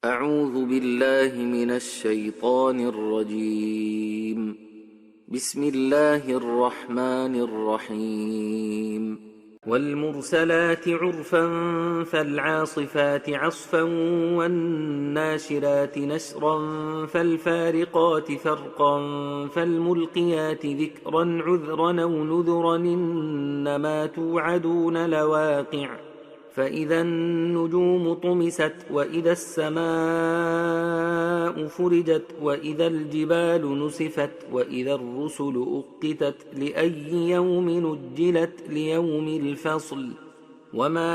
أعوذ بالله من الشيطان الرجيم. بسم الله الرحمن الرحيم. والمرسلات عرفا فالعاصفات عصفا والناشرات نشرا فالفارقات فرقا فالملقيات ذكرا عذرا أو نذرا إنما توعدون لواقع فإذا النجوم طمست وإذا السماء فرجت وإذا الجبال نسفت وإذا الرسل أقتت لأي يوم نجلت ليوم الفصل وما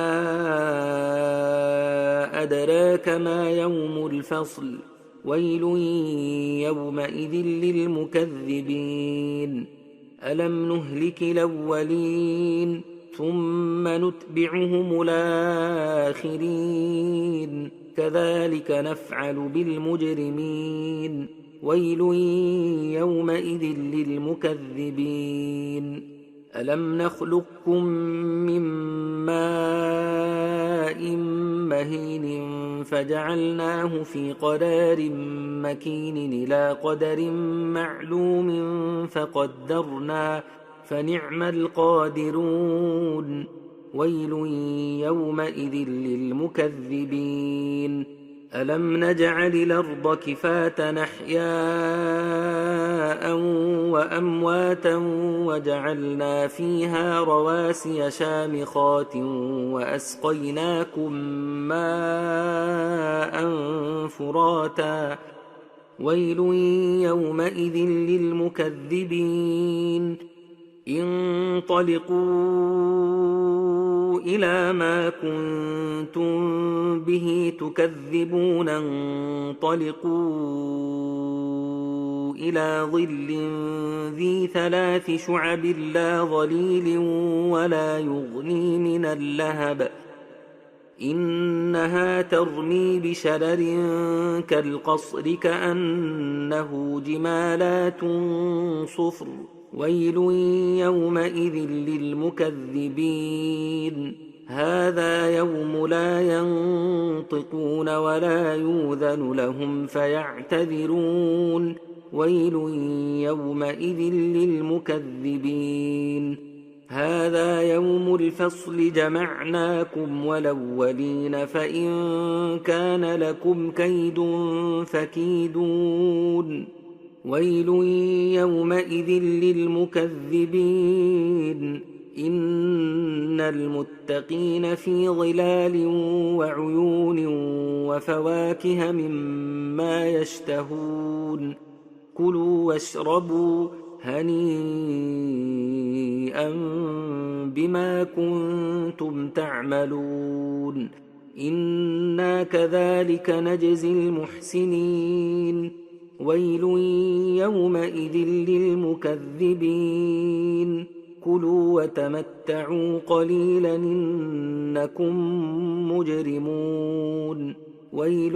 أدراك ما يوم الفصل ويل يومئذ للمكذبين ألم نهلك الأولين ثم نتبعهم الآخرين كذلك نفعل بالمجرمين ويل يومئذ للمكذبين ألم نخلقكم من ماء مهين فجعلناه في قرار مكين إلى قدر معلوم فقدرنا فنعم القادرون ويل يومئذ للمكذبين ألم نجعل الأرض كفاة أحياء وأمواتا وجعلنا فيها رواسي شامخات وأسقيناكم ماء فراتا ويل يومئذ للمكذبين انطلقوا إلى ما كنتم به تكذبون انطلقوا إلى ظل ذي 3 شعب لا ظليل ولا يغني من اللهب إنها ترمي بشرر كالقصر كأنه جمالات صفر ويل يومئذ للمكذبين هذا يوم لا ينطقون ولا يؤذن لهم فيعتذرون ويل يومئذ للمكذبين هذا يوم الفصل جمعناكم والأولين فإن كان لكم كيد فكيدون ويل يومئذ للمكذبين إن المتقين في ظلال وعيون وفواكه مما يشتهون كلوا واشربوا هنيئا بما كنتم تعملون إنا كذلك نجزي المحسنين ويل يومئذ للمكذبين كلوا وتمتعوا قليلا إنكم مجرمون ويل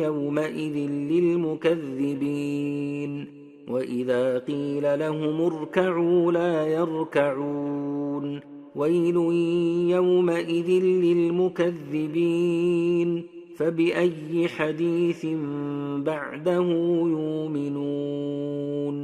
يومئذ للمكذبين وإذا قيل لهم اركعوا لا يركعون ويل يومئذ للمكذبين فبأي حديث بعده يؤمنون